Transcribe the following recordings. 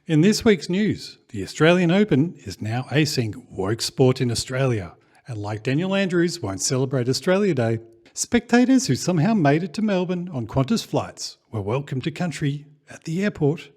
In this week's news, the Australian Open is now acing woke sport in Australia, and like Daniel Andrews won't celebrate Australia Day, spectators who somehow made it to Melbourne on Qantas flights were welcomed to country at the airport,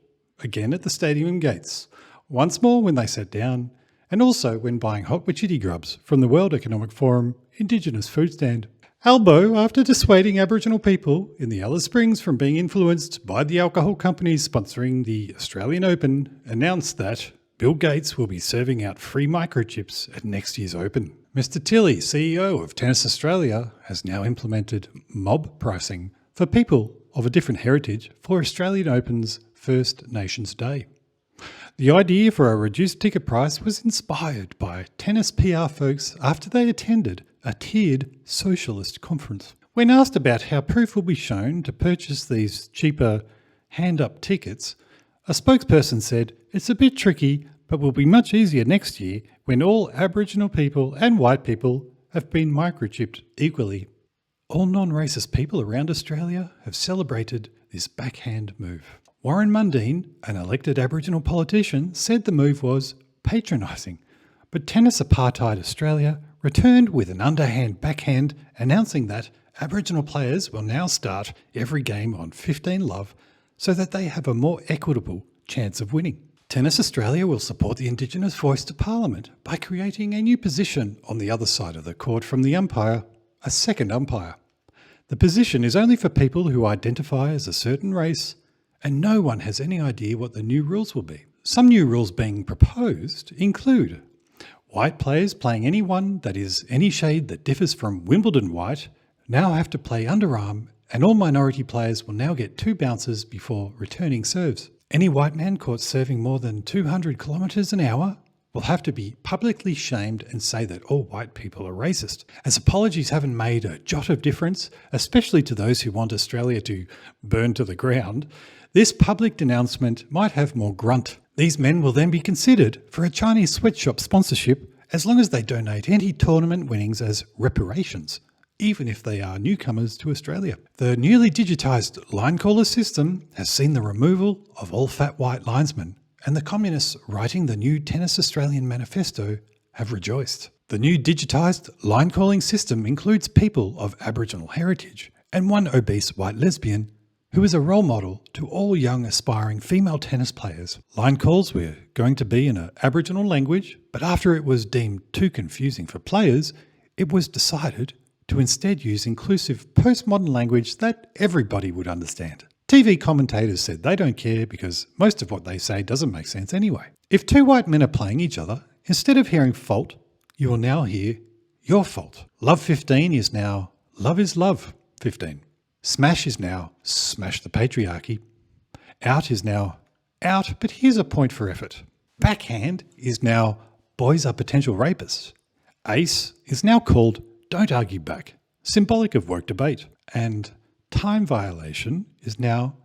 again at the stadium gates, once more when they sat down, and also when buying hot wachiti grubs from the World Economic Forum Indigenous food stand. Albo, after dissuading Aboriginal people in the Alice Springs from being influenced by the alcohol companies sponsoring the Australian Open, announced that Bill Gates will be serving out free microchips at next year's Open. Mr. Tilley, CEO of Tennis Australia, has now implemented mob pricing for people of a different heritage for Australian Open's First Nations Day. The idea for a reduced ticket price was inspired by tennis PR folks after they attended a tiered socialist conference. When asked about how proof will be shown to purchase these cheaper hand-up tickets, a spokesperson said, "It's a bit tricky, but will be much easier next year when all Aboriginal people and white people have been microchipped equally." All non-racist people around Australia have celebrated this backhand move. Warren Mundine, an elected Aboriginal politician, said the move was patronising, but Tennis Apartheid Australia returned with an underhand backhand announcing that Aboriginal players will now start every game on 15 love so that they have a more equitable chance of winning. Tennis Australia will support the Indigenous voice to Parliament by creating a new position on the other side of the court from the umpire, a second umpire. The position is only for people who identify as a certain race, and no one has any idea what the new rules will be. Some new rules being proposed include white players playing anyone that is any shade that differs from Wimbledon white now have to play underarm, and all minority players will now get 2 bounces before returning serves. Any white man caught serving more than 200 kilometres an hour will have to be publicly shamed and say that all white people are racist. As apologies haven't made a jot of difference, especially to those who want Australia to burn to the ground, this public denouncement might have more grunt. These men will then be considered for a Chinese sweatshop sponsorship as long as they donate any tournament winnings as reparations, even if they are newcomers to Australia. The newly digitised line caller system has seen the removal of all fat white linesmen, and the communists writing the new Tennis Australian manifesto have rejoiced. The new digitised line calling system includes people of Aboriginal heritage and one obese white lesbian who is a role model to all young aspiring female tennis players. Line calls were going to be in an Aboriginal language, but after it was deemed too confusing for players, it was decided to instead use inclusive postmodern language that everybody would understand. TV commentators said they don't care because most of what they say doesn't make sense anyway. If 2 white men are playing each other, instead of hearing fault, you will now hear your fault. Love 15 is now love is love 15. Smash is now smash the patriarchy. Out is now out, but here's a point for effort. Backhand is now boys are potential rapists. Ace is now called don't argue back, symbolic of woke debate. And time violation is now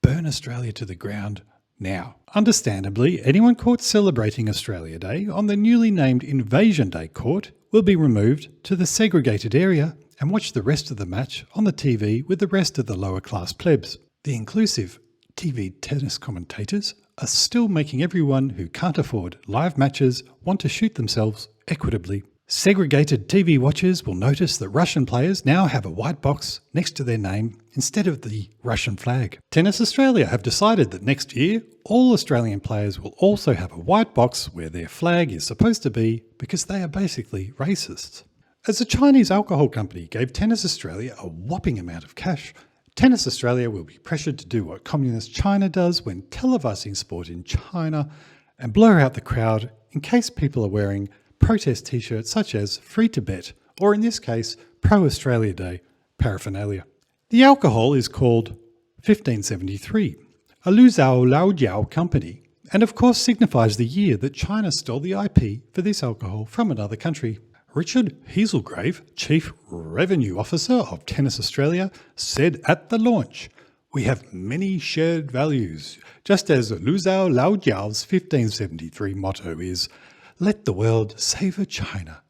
burn Australia to the ground now. Understandably, anyone caught celebrating Australia Day on the newly named Invasion Day court will be removed to the segregated area and watch the rest of the match on the TV with the rest of the lower class plebs. The inclusive TV tennis commentators are still making everyone who can't afford live matches want to shoot themselves equitably. Segregated TV watchers will notice that Russian players now have a white box next to their name instead of the Russian flag. Tennis Australia have decided that next year, all Australian players will also have a white box where their flag is supposed to be because they are basically racist. As a Chinese alcohol company gave Tennis Australia a whopping amount of cash, Tennis Australia will be pressured to do what Communist China does when televising sport in China and blur out the crowd in case people are wearing protest t-shirts such as Free Tibet, or in this case, Pro-Australia Day paraphernalia. The alcohol is called 1573, a Luzhou Laojiao company, and of course signifies the year that China stole the IP for this alcohol from another country. Richard Hazelgrave, Chief Revenue Officer of Tennis Australia, said at the launch, "We have many shared values, just as Luzhou Laojiao's 1573 motto is, 'Let the world savour China.'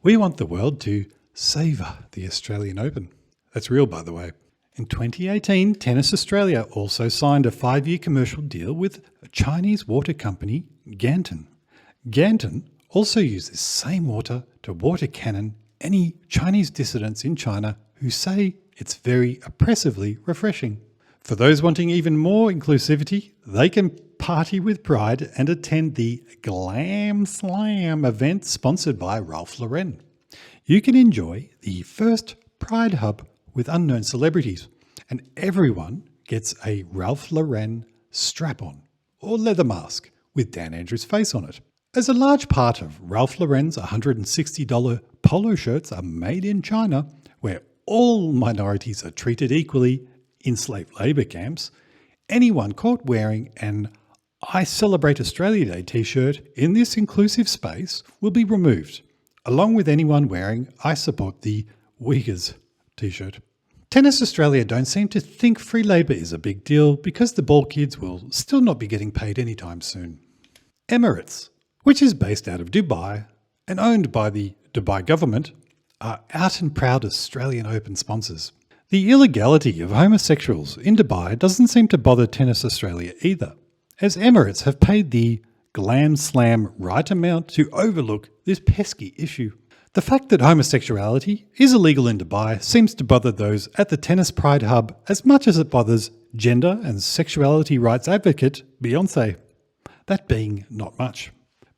We want the world to savour the Australian Open." That's real, by the way. In 2018, Tennis Australia also signed a 5-year commercial deal with a Chinese water company, Ganton. Ganton also uses same water to water cannon any Chinese dissidents in China who say it's very oppressively refreshing. For those wanting even more inclusivity, they can party with pride and attend the Glam Slam event sponsored by Ralph Lauren. You can enjoy the first Pride Hub with unknown celebrities, and everyone gets a Ralph Lauren strap-on or leather mask with Dan Andrews' face on it. As a large part of Ralph Lauren's $160 polo shirts are made in China, where all minorities are treated equally in slave labour camps, anyone caught wearing an I Celebrate Australia Day t-shirt in this inclusive space will be removed, along with anyone wearing I Support the Uyghurs t-shirt. Tennis Australia don't seem to think free labour is a big deal because the ball kids will still not be getting paid anytime soon. Emirates, which is based out of Dubai and owned by the Dubai government, are out and proud Australian Open sponsors. The illegality of homosexuals in Dubai doesn't seem to bother Tennis Australia either, as Emirates have paid the Glam Slam right amount to overlook this pesky issue. The fact that homosexuality is illegal in Dubai seems to bother those at the Tennis Pride Hub as much as it bothers gender and sexuality rights advocate Beyoncé. That being not much.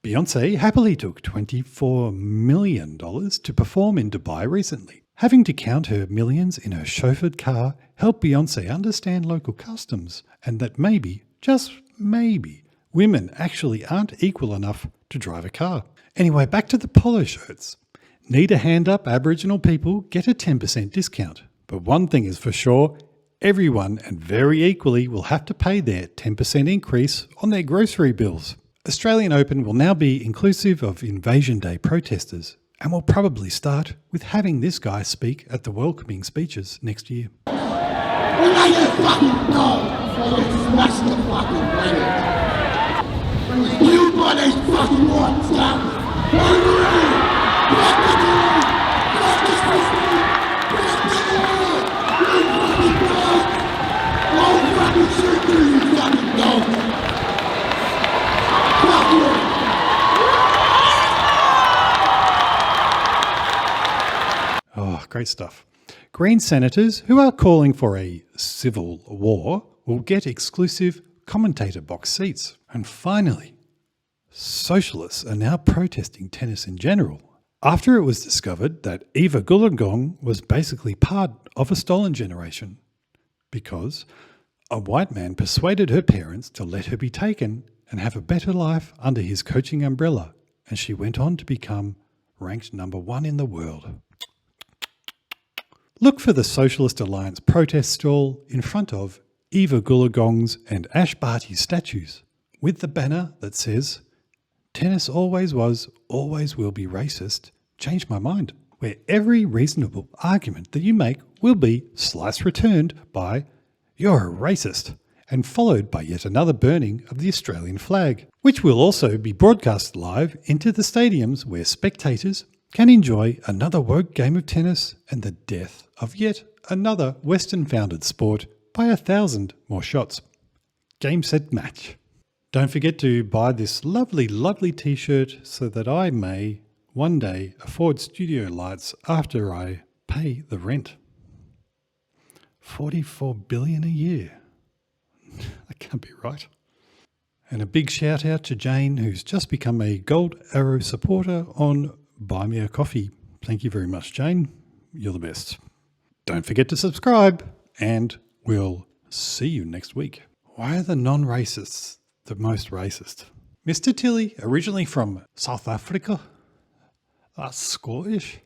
Beyoncé happily took $24 million to perform in Dubai recently. Having to count her millions in her chauffeured car helped Beyoncé understand local customs and that maybe, just maybe, women actually aren't equal enough to drive a car. Anyway, back to the polo shirts. Need a hand up Aboriginal people get a 10% discount. But one thing is for sure, everyone and very equally will have to pay their 10% increase on their grocery bills. Australian Open will now be inclusive of Invasion Day protesters and will probably start with having this guy speak at the welcoming speeches next year. When I get fucking dog, so smash the fucking planet. You brothers fucking want stop. Oh, great stuff. Green senators who are calling for a civil war will get exclusive commentator box seats. And finally, socialists are now protesting tennis in general after it was discovered that Eva Goolagong was basically part of a stolen generation because a white man persuaded her parents to let her be taken and have a better life under his coaching umbrella, and she went on to become ranked number 1 in the world. Look for the Socialist Alliance protest stall in front of Eva Goolagong's and Ash Barty's statues with the banner that says, "Tennis always was, always will be racist. Change my mind," where every reasonable argument that you make will be slice returned by, "You're a racist," and followed by yet another burning of the Australian flag, which will also be broadcast live into the stadiums where spectators can enjoy another woke game of tennis and the death of yet another Western-founded sport by 1,000 more shots. Game, set, match. Don't forget to buy this lovely, lovely t-shirt so that I may one day afford studio lights after I pay the rent. $44 billion a year. That can't be right. And a big shout out to Jane, who's just become a Gold Arrow supporter on Buy Me a Coffee. Thank you very much, Jane. You're the best. Don't forget to subscribe, and we'll see you next week. Why are the non-racists the most racist? Mr. Tilly, originally from South Africa, that's Scottish.